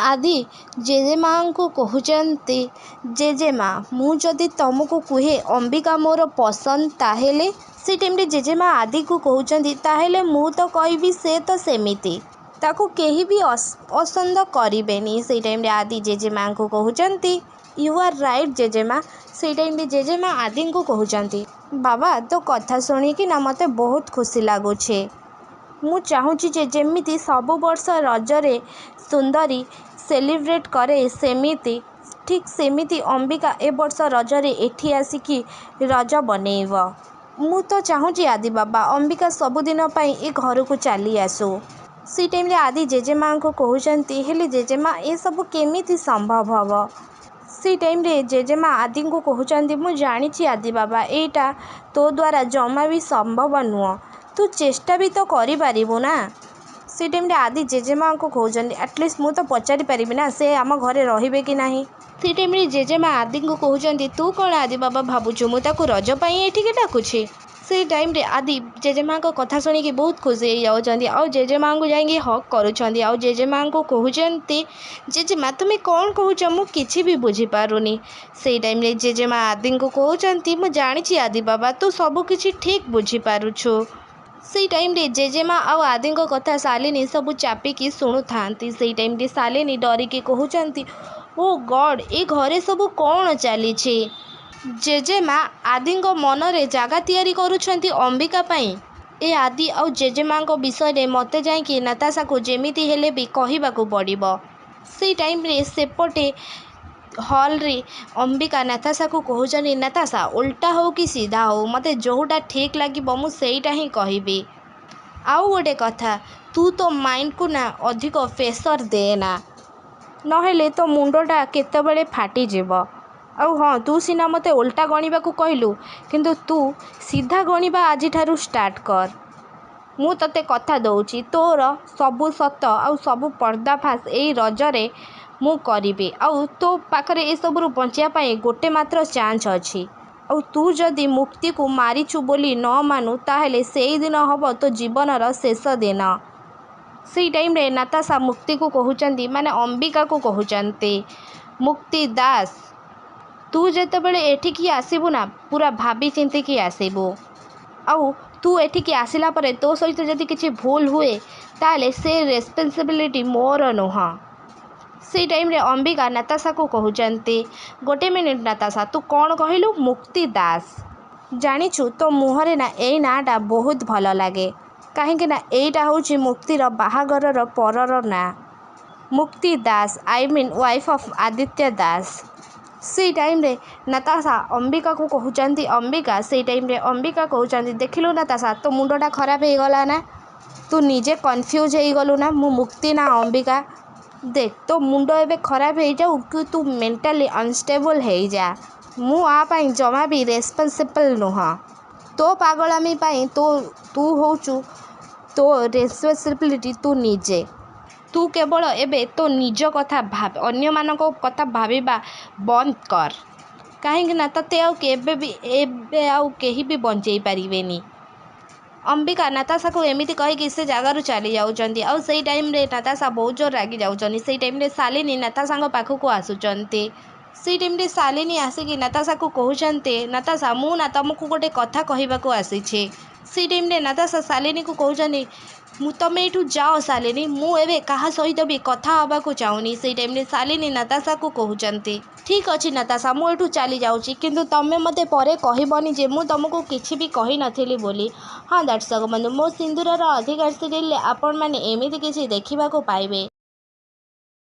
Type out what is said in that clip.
आदि जेजेमा को कहते जेजेमा मु जदि तुमको कहे अंबिका मोर पसंद ताहेले से टाइम रे जेजेमा आदि को कहते ताहेले मु तो कहबी से तो सेमिति ताको केही भी पसंद करेनि। से टाइम रे आदि जेजेमा को कहते यू आर राइट जेजेमा। से टाइम रे जेजेमा आदि को कहते बाबा तो कथा शुणिकी ना मते बहुत खुशी लगुचे। मु चाहूँगी जे जेमिति सबु वर्ष रजरे सुंदरी सेलिब्रेट करे सेमिति ठीक सेमिति अंबिका ए वर्ष रजरे एठी आसिकी रज बनैब। मु तो चाहूँगी आदि बाबा अंबिका सबुदिन पाई ए घर को चली आसू। से टाइम रे आदि जेजेमा को कहते हेले जेजेमा ए सब केमिति संभव हब। से टाइम रे जेजेमा आदि को कहते मु जानी आदि बाबा एटा तो द्वारा जमा भी संभव नुह तू चेष्टा भी तो करि पारिबु ना। से टाइम रे आदि जेजेमा को कहते एटलिस्ट मु तो पचारि पारिबि ना से आम घरे रहिबे कि नाही। से टाइम रे जेजेमा आदि को कहते तू कौन आदि बाबा भावुछु मु ताकू रज पई एठिके डाकुछि। से टाइम रे आदि जेजेमा को कथा सुनिकी बहुत खुशी हो जाउछन्ती और जेजेमा को जाइए हक करुछन्ती और जेजेमा को कहते जेजेमा तुम्हें कौन कहूच मु किछि भी बुझी पारुनी। से टाइम रे जेजेमा आदि को कहते मु जानी आदि बाबा तू सब किछि ठीक बुझी पारुछु। से टाइम रे जेजेमा और आदि को कथा शालिनी सब चापिकी शुणु थांती। से टाइम रे शालिनी डरिकी कहउछन्ती ओ गॉड ए घरे सब कौन चली जेजेमा आदि मन रे जागा तैयारी करुछन्ती अंबिका पई। ए आदि और जेजेमा विषय रे मते जाइकी नताशा को जेमिति हेले भी कहिबाकू पड़िबो। से टाइम रे सेपटे हॉल रे अंबिका नताशा को कहउछन्ती नताशा उल्टा हो कि सीधा हो मते जोटा ठीक लागिबो मु सेइटा ही कहिबी। आउ गोटे कथा तू तो माइंड को ना अधिक प्रेशर देना नहेले तो मुंडटा केतेबेले फाटी जीवो। आउ हाँ तू सीना मते उल्टा गणिबा को कहलु किंतु तू सीधा गणिबा आज ठारू स्टार्ट कर। मु तते कथा दउची तोर सबु सत आउ सबु पर्दाफाश एई रजरे मु करिबी आउ तो पाखरे ए सबरु बंचिया पाई गोटे मात्र चांस अछि। आउ तू जदि मुक्ति को मारिछु बोली न मानु ताहेले सेई दिन हबो तो जीवनर शेष दिन। से टाइम रे नताशा मुक्ति को कहउचंती माने अंबिका को कहउचंती मुक्ति दास तू जेतेबेले एठिकी आसीबु ना पूरा भाबी चिंती की आसीबु आउ तू एठिकी आसिला परे तो सहित जदि किछि भूल हुए ताले से रेस्पॉन्सिबिलिटी मोर नुह। से टाइम रे अंबिका नताशा को कहउचंती गोटे मिनिट नताशा तू कौन कहिलु मुक्ति दास जानिछु तो मुहरे ना एई नाटा बहुत भल लागे कहीं ना एटा होची मुक्तिर बाहागरर परर ना Mukti Das I mean wife of Aditya Das. से टाइम रे नताशा अंबिका को कहउचंती अंबिका से टाइम रे अंबिका कहउचंती देखिलु नताशा तो मुंडटा खराब हे गला ना तू निजे कंफ्यूज हे गलु ना मु मुक्ति ना अंबिका देख तो मुंड एबे खराब हे जाऊ कि तू मेंटली अनस्टेबल हे जा मु आ पाई जमा भी रेस्पॉन्सिबल नुह तो पागलामी पाई तो तू होचु तो रेस्पॉन्सिबिलिटी तू निजे तू केवल एबे तो निज कथा भाब अन्य मानको कथा भाबिबा बंद कर कहीं ना तते आउ केबे भी एबे आउ केही भी बंचई पारिबेनी। अंबिका नताशा को एमिति कही कि से जगार चली जाउचंती और सही टाइम रे नताशा बहुत जोर रागी जाउचंती। सही टाइम रे शालिनी नताशा पाखु को आसुचंती। से टाइम रे शालिनी आसिकी नताशा को कहउचंती नताशा मु ना तुमको गोटे कथा कहिबाकू आसीछे। से टाइम रे नताशा शालिनी को कहउचंती मु तमे एठू जाओ शालिनी मु एबे कहा सहित भी कथा हबा को चाहूनी। से टाइम रे शालिनी नताशा को कहउचंती ठीक अछि नताशा मु एठू चली जाउची किंतु तमे मते परे कहिबनी जे मु तुमको किछि भी कहि नथिली बोली। हाँ दैट्स अ बंधु मो सिंदूरर अधिकार सीरियल आपण माने एमिति किछि देखिबा को पाइबे।